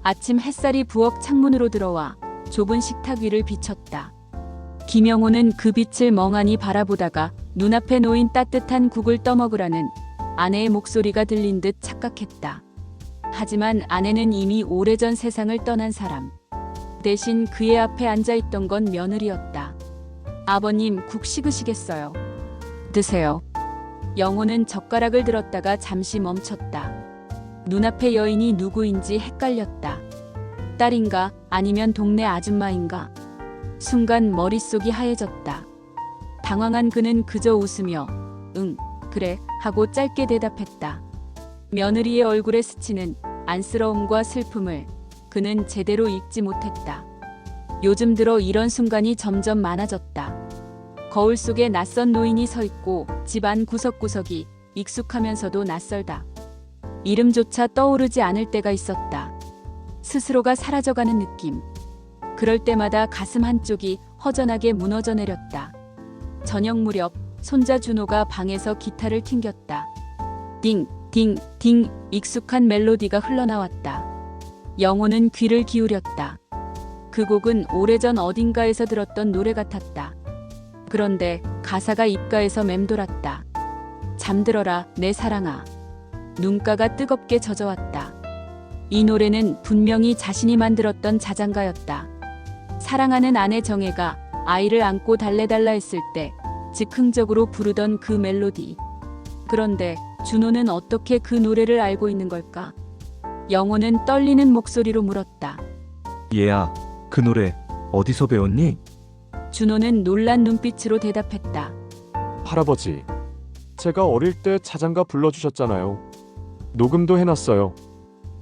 아침 햇살이 부엌 창문으로 들어와 좁은 식탁 위를 비쳤다. 김영호는 그 빛을 멍하니 바라보다가 눈앞에 놓인 따뜻한 국을 떠먹으라는 아내의 목소리가 들린 듯 착각했다. 하지만 아내는 이미 오래전 세상을 떠난 사람. 대신 그의 앞에 앉아있던 건 며느리였다. 아버님, 국 식으시겠어요? 드세요. 영호는 젓가락을 들었다가 잠시 멈췄다. 눈앞의 여인이 누구인지 헷갈렸다. 딸인가 아니면 동네 아줌마인가? 순간 머릿속이 하얘졌다. 당황한 그는 그저 웃으며 응, 그래 하고 짧게 대답했다. 며느리의 얼굴에 스치는 안쓰러움과 슬픔을 그는 제대로 읽지 못했다. 요즘 들어 이런 순간이 점점 많아졌다. 거울 속에 낯선 노인이 서 있고 집안 구석구석이 익숙하면서도 낯설다. 이름조차 떠오르지 않을 때가 있었다. 스스로가 사라져가는 느낌. 그럴 때마다 가슴 한쪽이 허전하게 무너져 내렸다. 저녁 무렵 손자 준호가 방에서 기타를 튕겼다. 띵, 띵, 띵 익숙한 멜로디가 흘러나왔다. 영호는 귀를 기울였다. 그 곡은 오래전 어딘가에서 들었던 노래 같았다. 그런데 가사가 입가에서 맴돌았다. 잠들어라 내 사랑아. 눈가가 뜨겁게 젖어왔다. 이 노래는 분명히 자신이 만들었던 자장가였다. 사랑하는 아내 정혜가 아이를 안고 달래달라 했을 때 즉흥적으로 부르던 그 멜로디. 그런데 준호는 어떻게 그 노래를 알고 있는 걸까? 영호는 떨리는 목소리로 물었다. 얘야, 그 노래 어디서 배웠니? 준호는 놀란 눈빛으로 대답했다. 할아버지, 제가 어릴 때 자장가 불러주셨잖아요. 녹음도 해놨어요.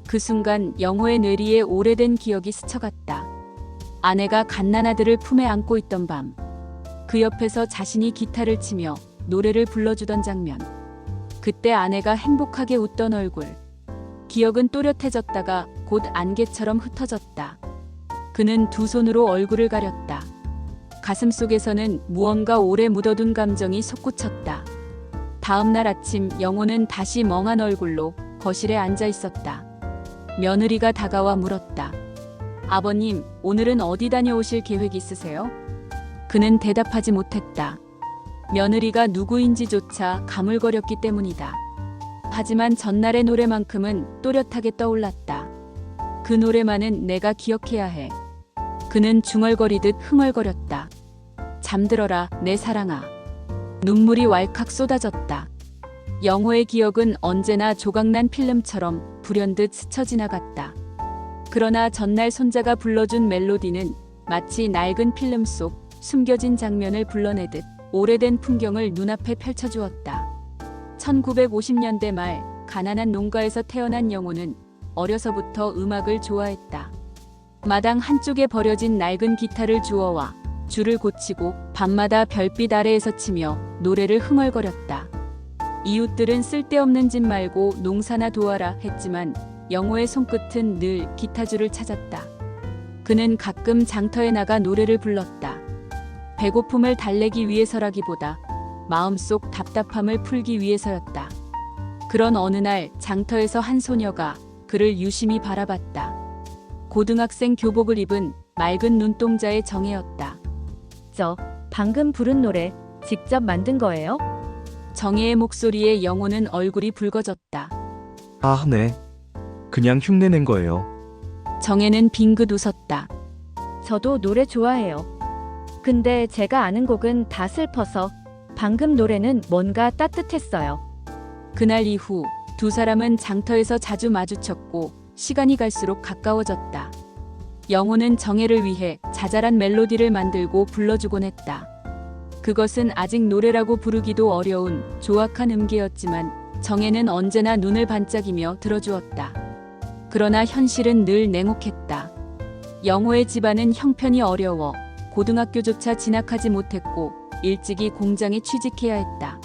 그 순간 영호의 뇌리에 오래된 기억이 스쳐갔다. 아내가 갓난아들을 품에 안고 있던 밤. 그 옆에서 자신이 기타를 치며 노래를 불러주던 장면. 그때 아내가 행복하게 웃던 얼굴. 기억은 또렷해졌다가 곧 안개처럼 흩어졌다. 그는 두 손으로 얼굴을 가렸다. 가슴속에서는 무언가 오래 묻어둔 감정이 솟구쳤다. 다음 날 아침 영호는 다시 멍한 얼굴로 거실에 앉아 있었다. 며느리가 다가와 물었다. 아버님, 오늘은 어디 다녀오실 계획 있으세요? 그는 대답하지 못했다. 며느리가 누구인지조차 가물거렸기 때문이다. 하지만 전날의 노래만큼은 또렷하게 떠올랐다. 그 노래만은 내가 기억해야 해. 그는 중얼거리듯 흥얼거렸다. 잠들어라 내 사랑아. 눈물이 왈칵 쏟아졌다. 영호의 기억은 언제나 조각난 필름처럼 불현듯 스쳐 지나갔다. 그러나 전날 손자가 불러준 멜로디는 마치 낡은 필름 속 숨겨진 장면을 불러내듯 오래된 풍경을 눈앞에 펼쳐주었다. 1950년대 말 가난한 농가에서 태어난 영호는 어려서부터 음악을 좋아했다. 마당 한쪽에 버려진 낡은 기타를 주워와 줄을 고치고 밤마다 별빛 아래에서 치며 노래를 흥얼거렸다. 이웃들은 쓸데없는 짓 말고 농사나 도와라 했지만 영호의 손끝은 늘 기타줄을 찾았다. 그는 가끔 장터에 나가 노래를 불렀다. 배고픔을 달래기 위해서라기보다 마음속 답답함을 풀기 위해서였다. 그런 어느 날 장터에서 한 소녀가 그를 유심히 바라봤다. 고등학생 교복을 입은 맑은 눈동자의 정혜였다. 저 방금 부른 노래 직접 만든 거예요? 정혜의 목소리에 영호는 얼굴이 붉어졌다. 아, 네. 그냥 흉내낸 거예요. 정혜는 빙긋 웃었다. 저도 노래 좋아해요. 근데 제가 아는 곡은 다 슬퍼서 방금 노래는 뭔가 따뜻했어요. 그날 이후 두 사람은 장터에서 자주 마주쳤고 시간이 갈수록 가까워졌다. 영호는 정혜를 위해 자잘한 멜로디를 만들고 불러주곤 했다. 그것은 아직 노래라고 부르기도 어려운 조악한 음계였지만 정혜는 언제나 눈을 반짝이며 들어주었다. 그러나 현실은 늘 냉혹했다. 영호의 집안은 형편이 어려워 고등학교조차 진학하지 못했고 일찍이 공장에 취직해야 했다.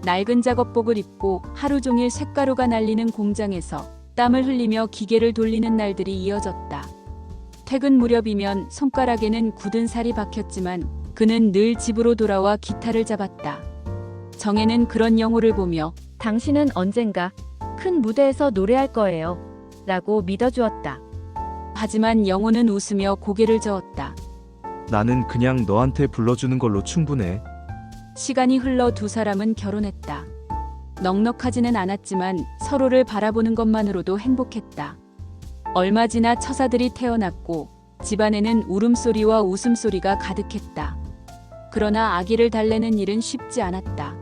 낡은 작업복을 입고 하루 종일 쇳가루가 날리는 공장에서 땀을 흘리며 기계를 돌리는 날들이 이어졌다. 퇴근 무렵이면 손가락에는 굳은 살이 박혔지만 그는 늘 집으로 돌아와 기타를 잡았다. 정혜는 그런 영호를 보며 당신은 언젠가 큰 무대에서 노래할 거예요. 라고 믿어주었다. 하지만 영호는 웃으며 고개를 저었다. 나는 그냥 너한테 불러주는 걸로 충분해. 시간이 흘러 두 사람은 결혼했다. 넉넉하지는 않았지만 서로를 바라보는 것만으로도 행복했다. 얼마 지나 처사들이 태어났고 집안에는 울음소리와 웃음소리가 가득했다. 그러나 아기를 달래는 일은 쉽지 않았다.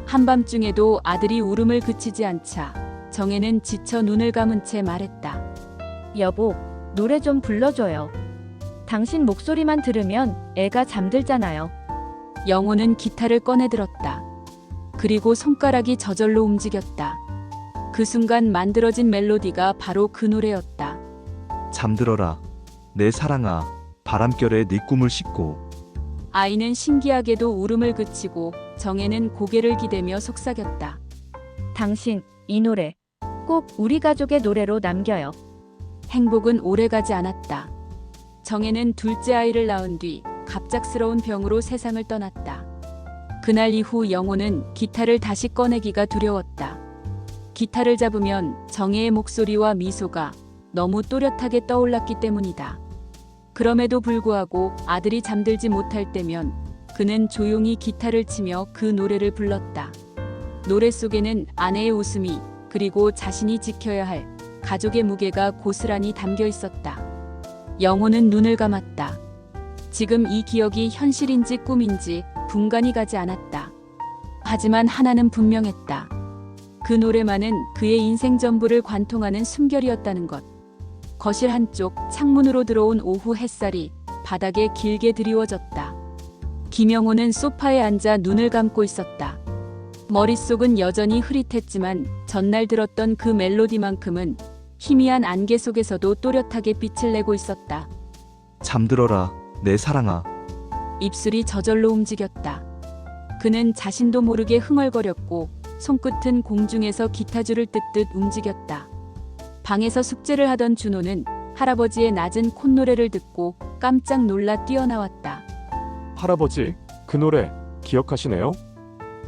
한밤중에도 아들이 울음을 그치지 않자 정혜는 지쳐 눈을 감은 채 말했다. 여보, 노래 좀 불러줘요. 당신 목소리만 들으면 애가 잠들잖아요. 영호는 기타를 꺼내 들었다. 그리고 손가락이 저절로 움직였다. 그 순간 만들어진 멜로디가 바로 그 노래였다. 잠들어라. 내 사랑아. 바람결에 네 꿈을 싣고. 아이는 신기하게도 울음을 그치고 정혜는 고개를 기대며 속삭였다. 당신, 이 노래 꼭 우리 가족의 노래로 남겨요. 행복은 오래가지 않았다. 정혜는 둘째 아이를 낳은 뒤 갑작스러운 병으로 세상을 떠났다. 그날 이후 영호는 기타를 다시 꺼내기가 두려웠다. 기타를 잡으면 정혜의 목소리와 미소가 너무 또렷하게 떠올랐기 때문이다. 그럼에도 불구하고 아들이 잠들지 못할 때면 그는 조용히 기타를 치며 그 노래를 불렀다. 노래 속에는 아내의 웃음이 그리고 자신이 지켜야 할 가족의 무게가 고스란히 담겨 있었다. 영호는 눈을 감았다. 지금 이 기억이 현실인지 꿈인지 분간이 가지 않았다. 하지만 하나는 분명했다. 그 노래만은 그의 인생 전부를 관통하는 숨결이었다는 것. 거실 한쪽 창문으로 들어온 오후 햇살이 바닥에 길게 드리워졌다. 김영호는 소파에 앉아 눈을 감고 있었다. 머릿속은 여전히 흐릿했지만 전날 들었던 그 멜로디만큼은 희미한 안개 속에서도 또렷하게 빛을 내고 있었다. 잠들어라. 내 사랑아. 입술이 저절로 움직였다. 그는 자신도 모르게 흥얼거렸고 손끝은 공중에서 기타줄을 뜯듯 움직였다. 방에서 숙제를 하던 준호는 할아버지의 낮은 콧노래를 듣고 깜짝 놀라 뛰어나왔다. 할아버지, 그 노래 기억하시네요?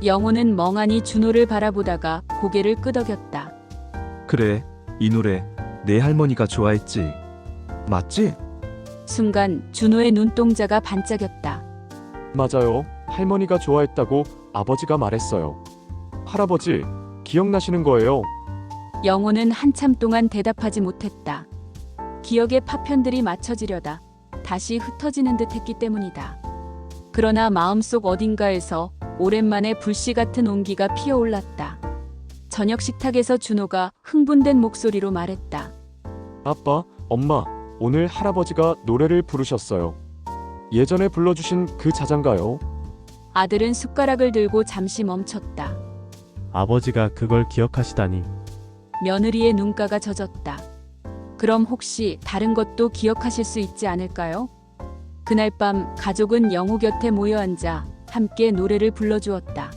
영호는 멍하니 준호를 바라보다가 고개를 끄덕였다. 그래. 이 노래 내 할머니가 좋아했지. 맞지? 순간 준호의 눈동자가 반짝였다. 맞아요. 할머니가 좋아했다고 아버지가 말했어요. 할아버지, 기억나시는 거예요? 영호는 한참 동안 대답하지 못했다. 기억의 파편들이 맞춰지려다 다시 흩어지는 듯 했기 때문이다. 그러나 마음속 어딘가에서 오랜만에 불씨 같은 온기가 피어올랐다. 저녁 식탁에서 준호가 흥분된 목소리로 말했다. 아빠, 엄마, 오늘 할아버지가 노래를 부르셨어요. 예전에 불러주신 그 자장가요. 아들은 숟가락을 들고 잠시 멈췄다. 아버지가 그걸 기억하시다니. 며느리의 눈가가 젖었다. 그럼 혹시 다른 것도 기억하실 수 있지 않을까요? 그날 밤 가족은 영호 곁에 모여 앉아 함께 노래를 불러주었다.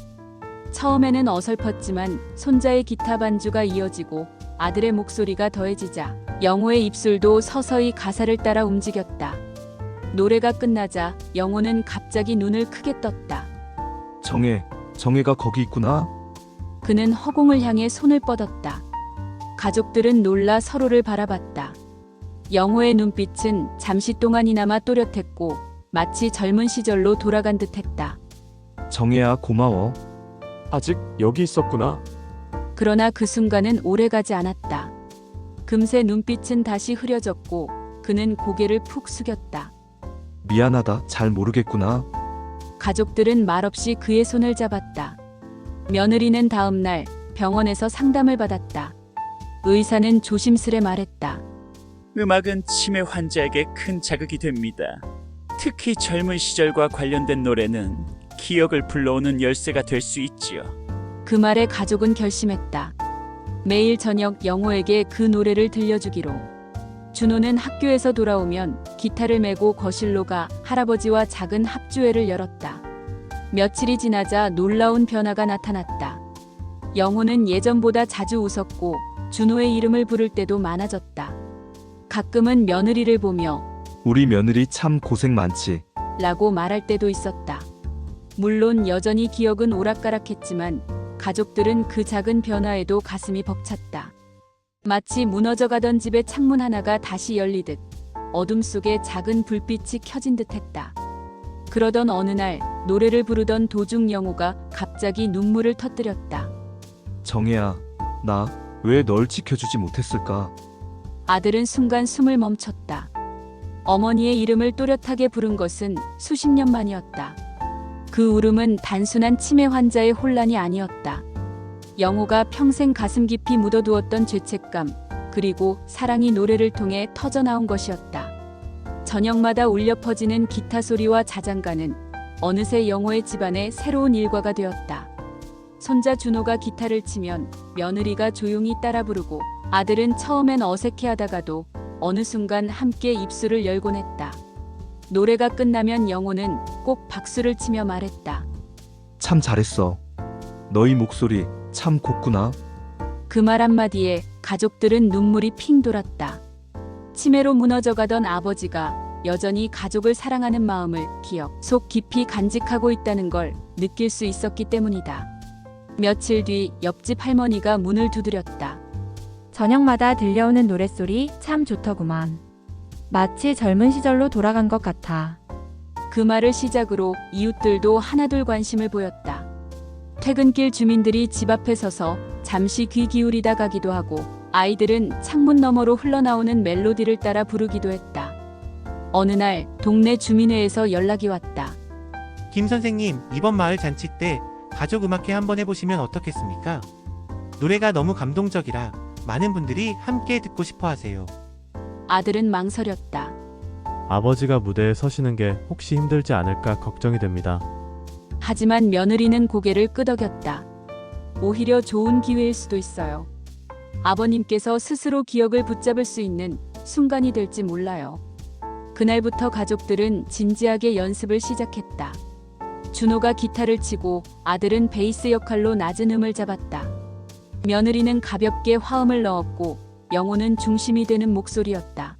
처음에는 어설펐지만 손자의 기타 반주가 이어지고 아들의 목소리가 더해지자 영호의 입술도 서서히 가사를 따라 움직였다. 노래가 끝나자 영호는 갑자기 눈을 크게 떴다. 정혜가 거기 있구나. 그는 허공을 향해 손을 뻗었다. 가족들은 놀라 서로를 바라봤다. 영호의 눈빛은 잠시 동안이나마 또렷했고 마치 젊은 시절로 돌아간 듯했다. 정혜야, 고마워. 아직 여기 있었구나. 그러나 그 순간은 오래가지 않았다. 금세 눈빛은 다시 흐려졌고 그는 고개를 푹 숙였다. 미안하다. 잘 모르겠구나. 가족들은 말없이 그의 손을 잡았다. 며느리는 다음 날 병원에서 상담을 받았다. 의사는 조심스레 말했다. 음악은 치매 환자에게 큰 자극이 됩니다. 특히 젊은 시절과 관련된 노래는 기억을 불러오는 열쇠가 될 수 있지요. 그 말에 가족은 결심했다. 매일 저녁 영호에게 그 노래를 들려주기로. 준호는 학교에서 돌아오면 기타를 메고 거실로 가 할아버지와 작은 합주회를 열었다. 며칠이 지나자 놀라운 변화가 나타났다. 영호는 예전보다 자주 웃었고 준호의 이름을 부를 때도 많아졌다. 가끔은 며느리를 보며 우리 며느리 참 고생 많지. 라고 말할 때도 있었다. 물론 여전히 기억은 오락가락했지만 가족들은 그 작은 변화에도 가슴이 벅찼다. 마치 무너져가던 집의 창문 하나가 다시 열리듯 어둠 속에 작은 불빛이 켜진 듯했다. 그러던 어느 날 노래를 부르던 도중 영호가 갑자기 눈물을 터뜨렸다. 정혜야, 나 왜 널 지켜주지 못했을까? 아들은 순간 숨을 멈췄다. 어머니의 이름을 또렷하게 부른 것은 수십 년 만이었다. 그 울음은 단순한 치매 환자의 혼란이 아니었다. 영호가 평생 가슴 깊이 묻어두었던 죄책감, 그리고 사랑이 노래를 통해 터져나온 것이었다. 저녁마다 울려 퍼지는 기타 소리와 자장가는 어느새 영호의 집안의 새로운 일과가 되었다. 손자 준호가 기타를 치면 며느리가 조용히 따라 부르고, 아들은 처음엔 어색해하다가도 어느 순간 함께 입술을 열곤 했다. 노래가 끝나면 영호는 꼭 박수를 치며 말했다. 참 잘했어. 너희 목소리 참 곱구나. 그 말 한마디에 가족들은 눈물이 핑 돌았다. 치매로 무너져가던 아버지가 여전히 가족을 사랑하는 마음을 기억 속 깊이 간직하고 있다는 걸 느낄 수 있었기 때문이다. 며칠 뒤 옆집 할머니가 문을 두드렸다. 저녁마다 들려오는 노랫소리 참 좋더구만. 마치 젊은 시절로 돌아간 것 같아. 그 말을 시작으로 이웃들도 하나둘 관심을 보였다. 퇴근길 주민들이 집 앞에 서서 잠시 귀 기울이다 가기도 하고, 아이들은 창문 너머로 흘러나오는 멜로디를 따라 부르기도 했다. 어느 날 동네 주민회에서 연락이 왔다. 김 선생님, 이번 마을 잔치 때 가족 음악회 한번 해보시면 어떻겠습니까? 노래가 너무 감동적이라 많은 분들이 함께 듣고 싶어 하세요. 아들은 망설였다. 아버지가 무대에 서시는 게 혹시 힘들지 않을까 걱정이 됩니다. 하지만 며느리는 고개를 끄덕였다. 오히려 좋은 기회일 수도 있어요. 아버님께서 스스로 기억을 붙잡을 수 있는 순간이 될지 몰라요. 그날부터 가족들은 진지하게 연습을 시작했다. 준호가 기타를 치고 아들은 베이스 역할로 낮은 음을 잡았다. 며느리는 가볍게 화음을 넣었고 영호는 중심이 되는 목소리였다.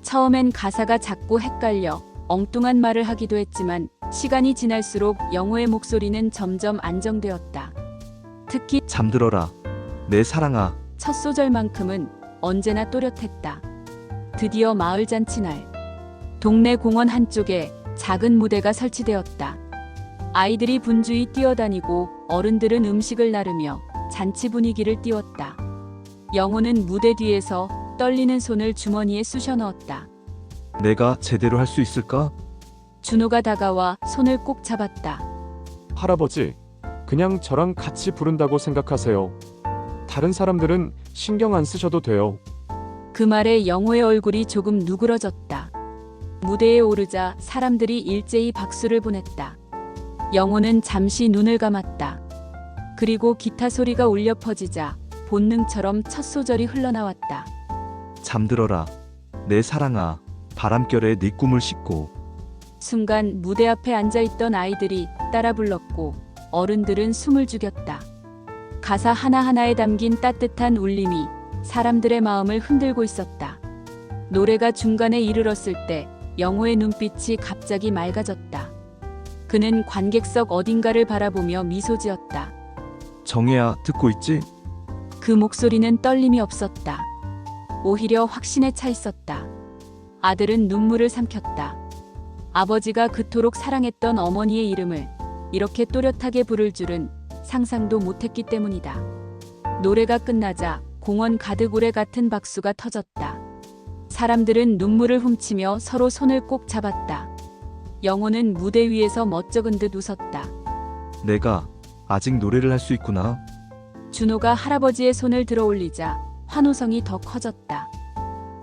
처음엔 가사가 자꾸 헷갈려 엉뚱한 말을 하기도 했지만 시간이 지날수록 영호의 목소리는 점점 안정되었다. 특히 잠들어라, 내 사랑아. 첫 소절만큼은 언제나 또렷했다. 드디어 마을 잔치날. 동네 공원 한쪽에 작은 무대가 설치되었다. 아이들이 분주히 뛰어다니고 어른들은 음식을 나르며 잔치 분위기를 띄웠다. 영호는 무대 뒤에서 떨리는 손을 주머니에 쑤셔 넣었다. 내가 제대로 할 수 있을까? 준호가 다가와 손을 꼭 잡았다. 할아버지, 그냥 저랑 같이 부른다고 생각하세요. 다른 사람들은 신경 안 쓰셔도 돼요. 그 말에 영호의 얼굴이 조금 누그러졌다. 무대에 오르자 사람들이 일제히 박수를 보냈다. 영호는 잠시 눈을 감았다. 그리고 기타 소리가 울려 퍼지자 본능처럼 첫 소절이 흘러나왔다. 잠들어라, 내 사랑아. 바람결에 네 꿈을 싣고. 순간 무대 앞에 앉아있던 아이들이 따라 불렀고 어른들은 숨을 죽였다. 가사 하나하나에 담긴 따뜻한 울림이 사람들의 마음을 흔들고 있었다. 노래가 중간에 이르렀을 때 영호의 눈빛이 갑자기 맑아졌다. 그는 관객석 어딘가를 바라보며 미소 지었다. 정혜야, 듣고 있지? 그 목소리는 떨림이 없었다. 오히려 확신에 차 있었다. 아들은 눈물을 삼켰다. 아버지가 그토록 사랑했던 어머니의 이름을 이렇게 또렷하게 부를 줄은 상상도 못했기 때문이다. 노래가 끝나자 공원 가득 우레 같은 박수가 터졌다. 사람들은 눈물을 훔치며 서로 손을 꼭 잡았다. 영호는 무대 위에서 멋쩍은 듯 웃었다. 내가 아직 노래를 할 수 있구나. 준호가 할아버지의 손을 들어 올리자 환호성이 더 커졌다.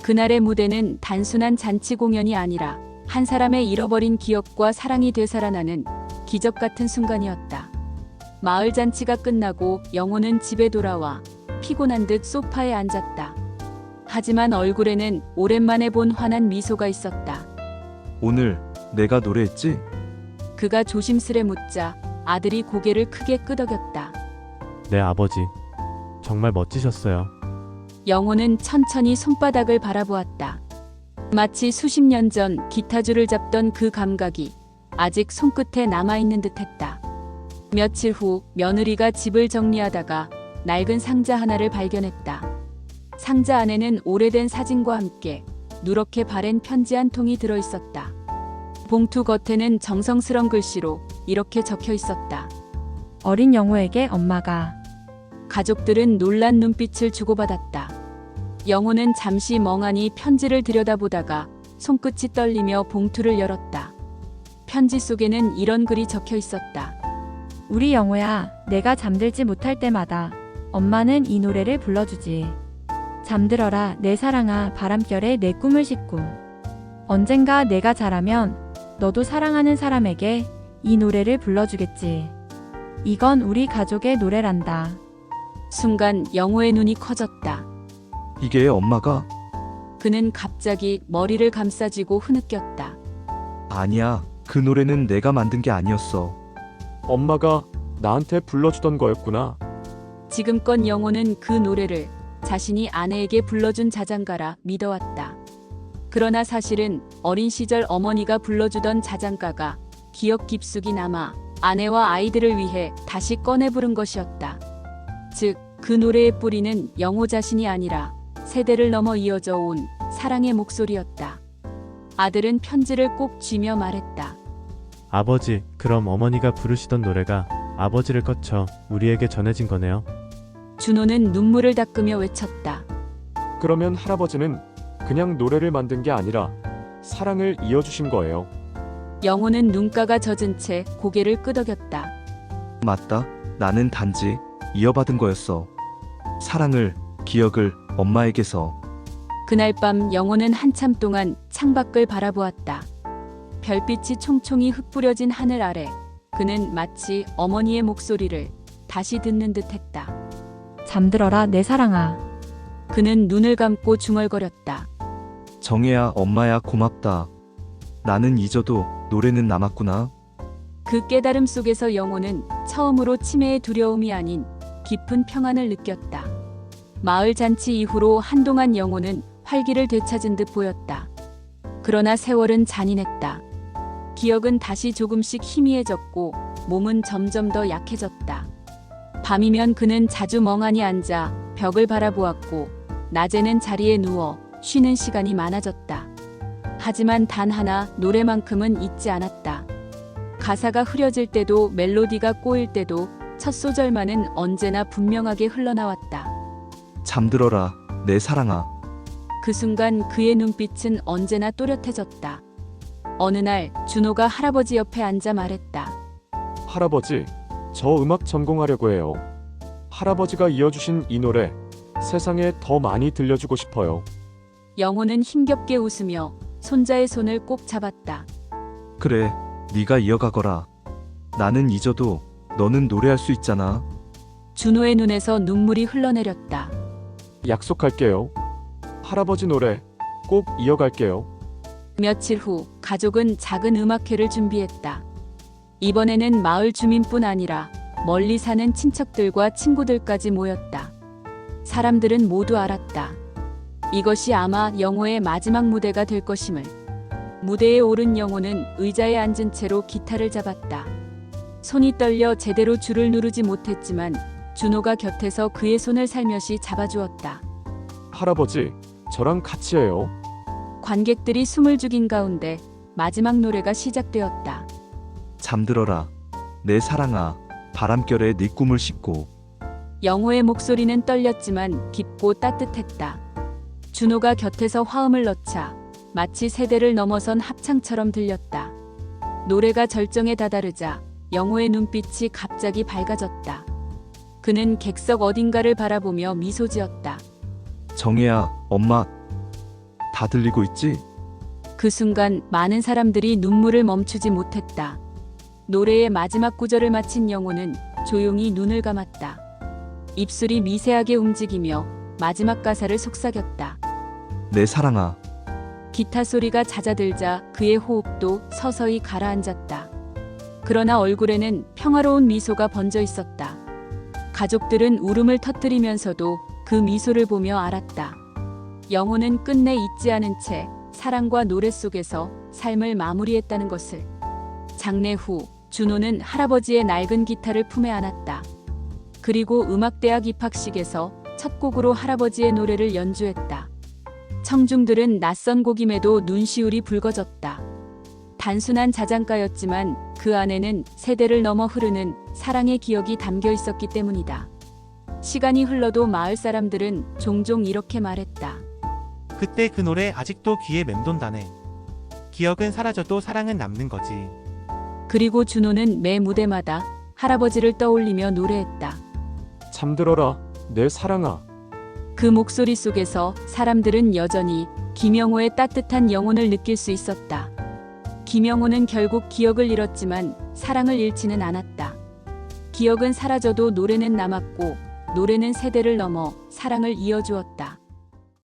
그날의 무대는 단순한 잔치 공연이 아니라 한 사람의 잃어버린 기억과 사랑이 되살아나는 기적 같은 순간이었다. 마을 잔치가 끝나고 영호는 집에 돌아와 피곤한 듯 소파에 앉았다. 하지만 얼굴에는 오랜만에 본 환한 미소가 있었다. 오늘 내가 노래했지? 그가 조심스레 묻자 아들이 고개를 크게 끄덕였다. 네, 아버지. 정말 멋지셨어요. 영호는 천천히 손바닥을 바라보았다. 마치 수십 년 전 기타줄을 잡던 그 감각이 아직 손끝에 남아있는 듯했다. 며칠 후 며느리가 집을 정리하다가 낡은 상자 하나를 발견했다. 상자 안에는 오래된 사진과 함께 누렇게 바랜 편지 한 통이 들어 있었다. 봉투 겉에는 정성스런 글씨로 이렇게 적혀 있었다. 어린 영호에게 엄마가. 가족들은 놀란 눈빛을 주고받았다. 영호는 잠시 멍하니 편지를 들여다보다가 손끝이 떨리며 봉투를 열었다. 편지 속에는 이런 글이 적혀 있었다. 우리 영호야, 내가 잠들지 못할 때마다 엄마는 이 노래를 불러주지. 잠들어라 내 사랑아 바람결에 내 꿈을 싣고. 언젠가 내가 자라면 너도 사랑하는 사람에게 이 노래를 불러주겠지. 이건 우리 가족의 노래란다. 순간 영호의 눈이 커졌다. 이게 엄마가? 그는 갑자기 머리를 감싸쥐고 흐느꼈다. 아니야. 그 노래는 내가 만든 게 아니었어. 엄마가 나한테 불러주던 거였구나. 지금껏 영호는 그 노래를 자신이 아내에게 불러준 자장가라 믿어왔다. 그러나 사실은 어린 시절 어머니가 불러주던 자장가가 기억 깊숙이 남아 아내와 아이들을 위해 다시 꺼내 부른 것이었다. 즉, 그 노래의 뿌리는 영호 자신이 아니라 세대를 넘어 이어져 온 사랑의 목소리였다. 아들은 편지를 꼭 쥐며 말했다. 아버지, 그럼 어머니가 부르시던 노래가 아버지를 거쳐 우리에게 전해진 거네요. 준호는 눈물을 닦으며 외쳤다. 그러면 할아버지는 그냥 노래를 만든 게 아니라 사랑을 이어주신 거예요. 영호는 눈가가 젖은 채 고개를 끄덕였다. 맞다. 나는 단지 이어받은 거였어. 사랑을, 기억을 엄마에게서. 그날 밤 영호는 한참 동안 창밖을 바라보았다. 별빛이 총총히 흩뿌려진 하늘 아래 그는 마치 어머니의 목소리를 다시 듣는 듯했다. 잠들어라 내 사랑아. 그는 눈을 감고 중얼거렸다. 정혜야, 엄마야, 고맙다. 나는 잊어도 노래는 남았구나. 그 깨달음 속에서 영호는 처음으로 치매의 두려움이 아닌 깊은 평안을 느꼈다. 마을 잔치 이후로 한동안 영호는 활기를 되찾은 듯 보였다. 그러나 세월은 잔인했다. 기억은 다시 조금씩 희미해졌고 몸은 점점 더 약해졌다. 밤이면 그는 자주 멍하니 앉아 벽을 바라보았고 낮에는 자리에 누워 쉬는 시간이 많아졌다. 하지만 단 하나 노래만큼은 잊지 않았다. 가사가 흐려질 때도 멜로디가 꼬일 때도 첫 소절만은 언제나 분명하게 흘러나왔다. 잠들어라, 내 사랑아. 그 순간 그의 눈빛은 언제나 또렷해졌다. 어느 날 준호가 할아버지 옆에 앉아 말했다. 할아버지, 저 음악 전공하려고 해요. 할아버지가 이어주신 이 노래 세상에 더 많이 들려주고 싶어요. 영호는 힘겹게 웃으며 손자의 손을 꼭 잡았다. 그래, 네가 이어가거라. 나는 잊어도 너는 노래할 수 있잖아. 준호의 눈에서 눈물이 흘러내렸다. 약속할게요. 할아버지 노래 꼭 이어갈게요. 며칠 후 가족은 작은 음악회를 준비했다. 이번에는 마을 주민뿐 아니라 멀리 사는 친척들과 친구들까지 모였다. 사람들은 모두 알았다. 이것이 아마 영호의 마지막 무대가 될 것임을. 무대에 오른 영호는 의자에 앉은 채로 기타를 잡았다. 손이 떨려 제대로 줄을 누르지 못했지만 준호가 곁에서 그의 손을 살며시 잡아주었다. 할아버지, 저랑 같이 해요. 관객들이 숨을 죽인 가운데 마지막 노래가 시작되었다. 잠들어라, 내 사랑아. 바람결에 네 꿈을 싣고. 영호의 목소리는 떨렸지만 깊고 따뜻했다. 준호가 곁에서 화음을 넣자 마치 세대를 넘어선 합창처럼 들렸다. 노래가 절정에 다다르자 영호의 눈빛이 갑자기 밝아졌다. 그는 객석 어딘가를 바라보며 미소 지었다. 정혜야, 엄마. 다 들리고 있지? 그 순간 많은 사람들이 눈물을 멈추지 못했다. 노래의 마지막 구절을 마친 영호는 조용히 눈을 감았다. 입술이 미세하게 움직이며 마지막 가사를 속삭였다. 내 사랑아. 기타 소리가 잦아들자 그의 호흡도 서서히 가라앉았다. 그러나 얼굴에는 평화로운 미소가 번져 있었다. 가족들은 울음을 터뜨리면서도 그 미소를 보며 알았다. 영호는 끝내 잊지 않은 채 사랑과 노래 속에서 삶을 마무리했다는 것을. 장례 후 준호는 할아버지의 낡은 기타를 품에 안았다. 그리고 음악대학 입학식에서 첫 곡으로 할아버지의 노래를 연주했다. 청중들은 낯선 곡임에도 눈시울이 붉어졌다. 단순한 자장가였지만 그 안에는 세대를 넘어 흐르는 사랑의 기억이 담겨 있었기 때문이다. 시간이 흘러도 마을 사람들은 종종 이렇게 말했다. 그때 그 노래 아직도 귀에 맴돈다네. 기억은 사라져도 사랑은 남는 거지. 그리고 준호는 매 무대마다 할아버지를 떠올리며 노래했다. 잠들어라, 내 사랑아. 그 목소리 속에서 사람들은 여전히 김영호의 따뜻한 영혼을 느낄 수 있었다. 김영호는 결국 기억을 잃었지만 사랑을 잃지는 않았다. 기억은 사라져도 노래는 남았고 노래는 세대를 넘어 사랑을 이어주었다.